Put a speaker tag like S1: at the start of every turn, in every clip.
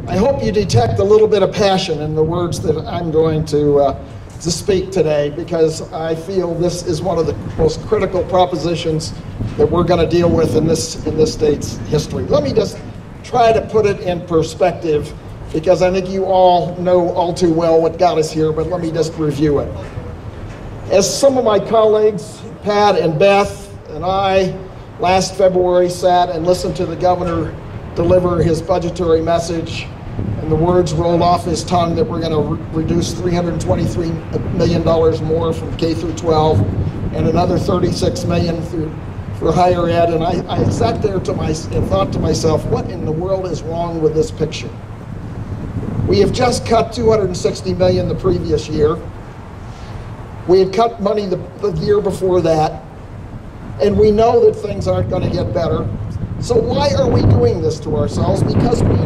S1: I hope you detect a little bit of passion in the words that I'm going to speak today, because I feel this is one of the most critical propositions that we're going to deal with in this state's history. Let me just try to put it in perspective, because I think you all know all too well what got us here, but let me just review it. As some of my colleagues, Pat and Beth and I, last February sat and listened to the governor deliver his budgetary message, and the words rolled off his tongue that we're going to reduce $323 million more from K through 12 and another $36 million for higher ed. And I sat there and thought to myself, what in the world is wrong with this picture? We have just cut $260 million the previous year. We had cut money the year before that, and we know that things aren't going to get better. So why are we doing this to ourselves? Because we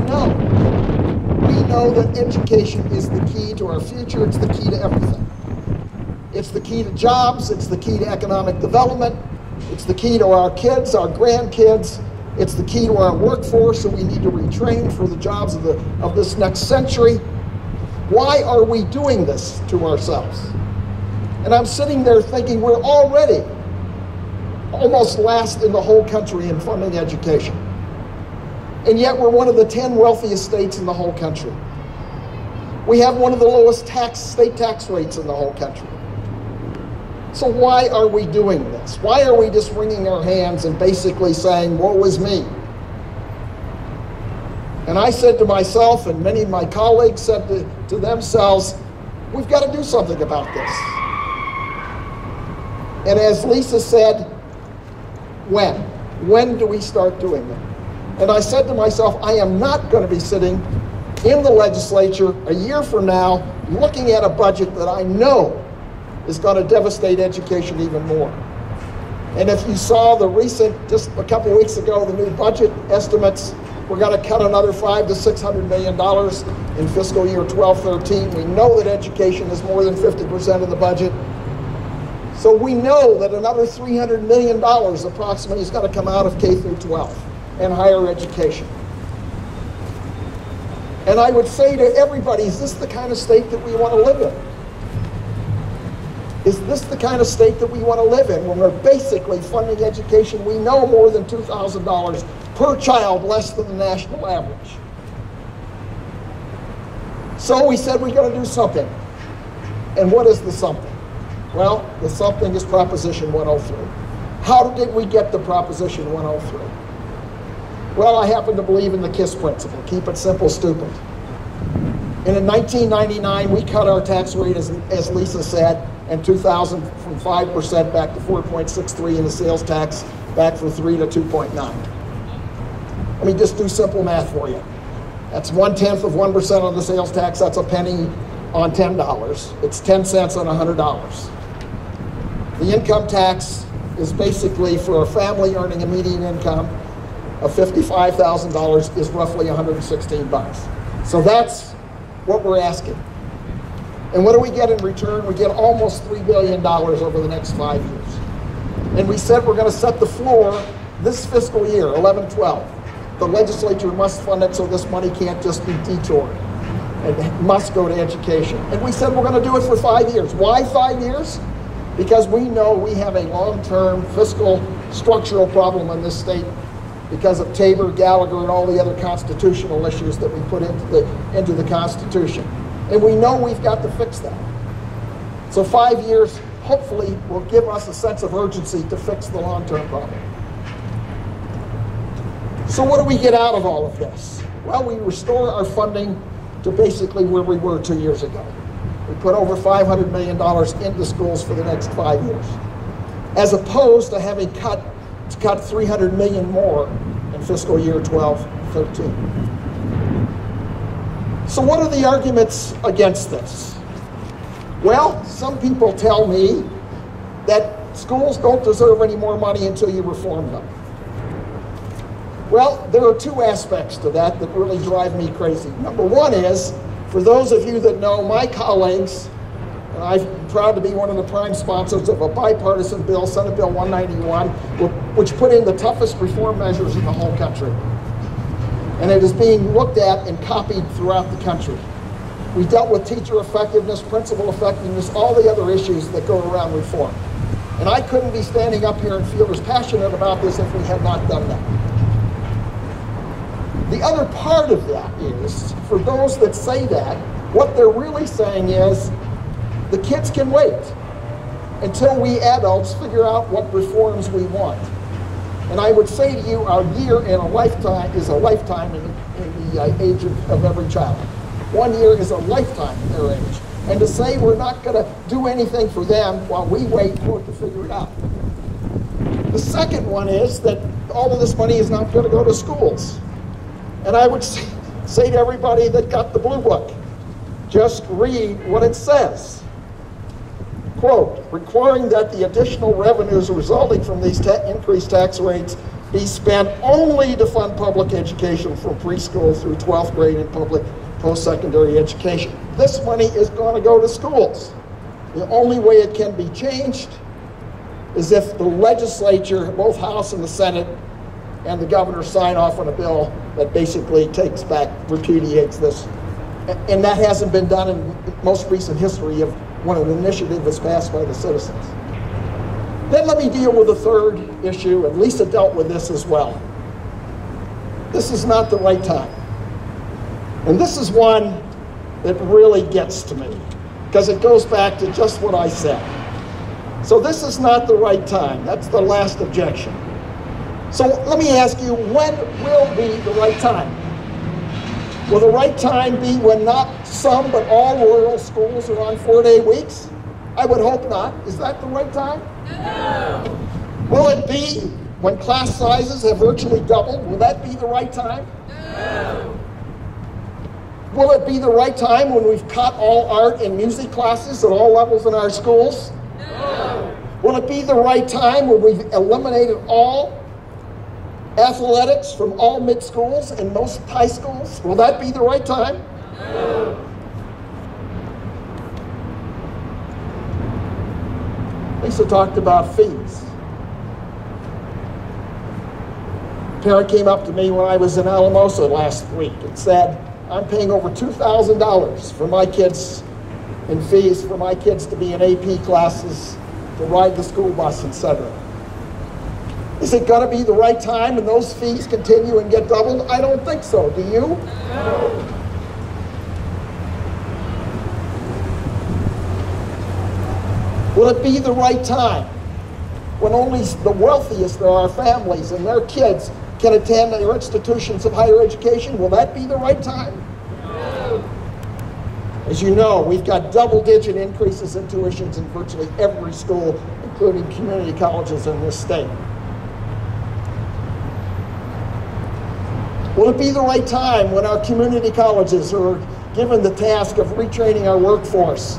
S1: know that education is the key to our future. It's the key to everything. It's the key to jobs. It's the key to economic development. It's the key to our kids, our grandkids. It's the key to our workforce, so we need to retrain for the jobs of this next century. Why are we doing this to ourselves? And I'm sitting there thinking we're already almost last in the whole country in funding education. And yet we're one of the 10 wealthiest states in the whole country. We have one of the lowest state tax rates in the whole country. So why are we doing this? Why are we just wringing our hands and basically saying, woe is me? And I said to myself, and many of my colleagues said to themselves, we've got to do something about this. And as Lisa said, when? When do we start doing it? And I said to myself, I am not going to be sitting in the legislature a year from now looking at a budget that I know is going to devastate education even more. And if you saw the recent, just a couple weeks ago, the new budget estimates, we're going to cut another $500 to $600 million in fiscal year 12-13. We know that education is more than 50% of the budget. So we know that another $300 million approximately is going to come out of K through 12 and higher education. And I would say to everybody, is this the kind of state that we want to live in? Is this the kind of state that we want to live in when we're basically funding education we know more than $2,000 per child less than the national average? So we said we're going to do something. And what is the something? Well, the something is Proposition 103. How did we get to Proposition 103? Well, I happen to believe in the KISS principle, keep it simple, stupid. And in 1999, we cut our tax rate, as Lisa said, in 2000 from 5% back to 4.63 in the sales tax, back from 3 to 2.9. Let me just do simple math for you. That's 1/10 of 1% on the sales tax. That's a penny on $10. It's 10 cents on $100. The income tax is basically for a family earning a median income of $55,000 is roughly 116 bucks. So that's what we're asking. And what do we get in return? We get almost $3 billion over the next 5 years. And we said we're going to set the floor this fiscal year, 11-12. The legislature must fund it, so this money can't just be detoured. It must go to education. And we said we're going to do it for 5 years. Why 5 years? Because we know we have a long-term fiscal structural problem in this state because of Tabor, Gallagher, and all the other constitutional issues that we put into the Constitution. And we know we've got to fix that. So 5 years, hopefully, will give us a sense of urgency to fix the long-term problem. So what do we get out of all of this? Well, we restore our funding to basically where we were 2 years ago. We put over $500 million into schools for the next 5 years, as opposed to having cut $300 million more in fiscal year 12-13. So what are the arguments against this? Well, some people tell me that schools don't deserve any more money until you reform them. Well, there are two aspects to that that really drive me crazy. Number one is, for those of you that know my colleagues, and I'm proud to be one of the prime sponsors of a bipartisan bill, Senate Bill 191, which put in the toughest reform measures in the whole country. and it is being looked at and copied throughout the country. We dealt with teacher effectiveness, principal effectiveness, all the other issues that go around reform. And I couldn't be standing up here and feel as passionate about this if we had not done that. The other part of that is, for those that say that, what they're really saying is, the kids can wait until we adults figure out what reforms we want. And I would say to you, our year in a lifetime is a lifetime in the age of every child. 1 year is a lifetime in their age. And to say we're not going to do anything for them while we wait for it to figure it out. The second one is that all of this money is not going to go to schools. And I would say to everybody that got the blue book, just read what it says. Quote, requiring that the additional revenues resulting from these increased tax rates be spent only to fund public education from preschool through 12th grade and public post-secondary education. This money is going to go to schools. The only way it can be changed is if the legislature, both House and the Senate, and the governor sign off on a bill that basically takes back, repudiates this. And that hasn't been done in most recent history of when an initiative is passed by the citizens. Then let me deal with the third issue, and Lisa dealt with this as well. This is not the right time. And this is one that really gets to me, because it goes back to just what I said. So this is not the right time. That's the last objection. So let me ask you, when will be the right time? Will the right time be when not some but all rural schools are on 4-day weeks? I would hope not. Is that the right time? No. Will it be when class sizes have virtually doubled? Will that be the right time? No. Will it be the right time when we've cut all art and music classes at all levels in our schools? No. Will it be the right time when we've eliminated all athletics from all mid-schools and most high schools? Will that be the right time? No. Lisa talked about fees. A parent came up to me when I was in Alamosa last week and said, I'm paying over $2,000 for my kids in fees for my kids to be in AP classes, to ride the school bus, etc. Is it going to be the right time and those fees continue and get doubled? I don't think so. Do you? No. Will it be the right time when only the wealthiest of our families and their kids can attend their institutions of higher education? Will that be the right time? No. As you know, we've got double-digit increases in tuitions in virtually every school, including community colleges in this state. Will it be the right time when our community colleges are given the task of retraining our workforce,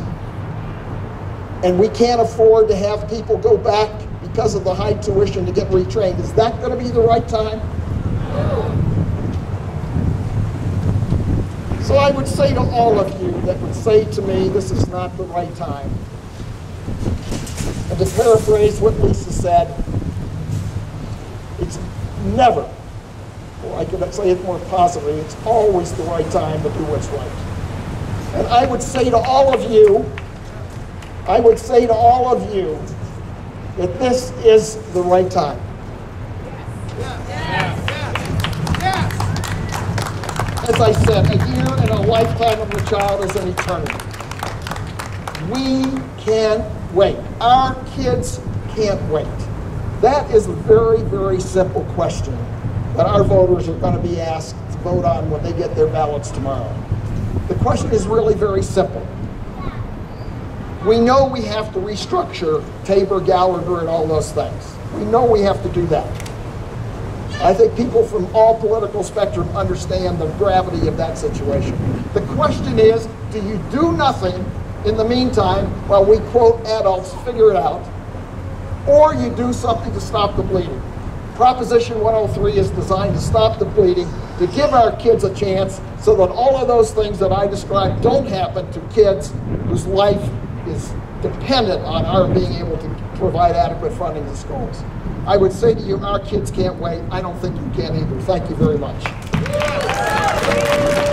S1: and we can't afford to have people go back because of the high tuition to get retrained? Is that going to be the right time? So I would say to all of you that would say to me, this is not the right time, and to paraphrase what Lisa said, it's never, or I could say it more positively, it's always the right time to do what's right. And I would say to all of you, that this is the right time. As I said, a year and a lifetime of a child is an eternity. We can't wait. Our kids can't wait. That is a very, very simple question that our voters are going to be asked to vote on when they get their ballots tomorrow. The question is really very simple. We know we have to restructure Tabor, Gallagher, and all those things. We know we have to do that. I think people from all political spectrum understand the gravity of that situation. The question is, do you do nothing in the meantime while we, quote, adults figure it out, or you do something to stop the bleeding? Proposition 103 is designed to stop the bleeding, to give our kids a chance so that all of those things that I described don't happen to kids whose life is dependent on our being able to provide adequate funding to schools. I would say to you, our kids can't wait. I don't think you can either. Thank you very much. you.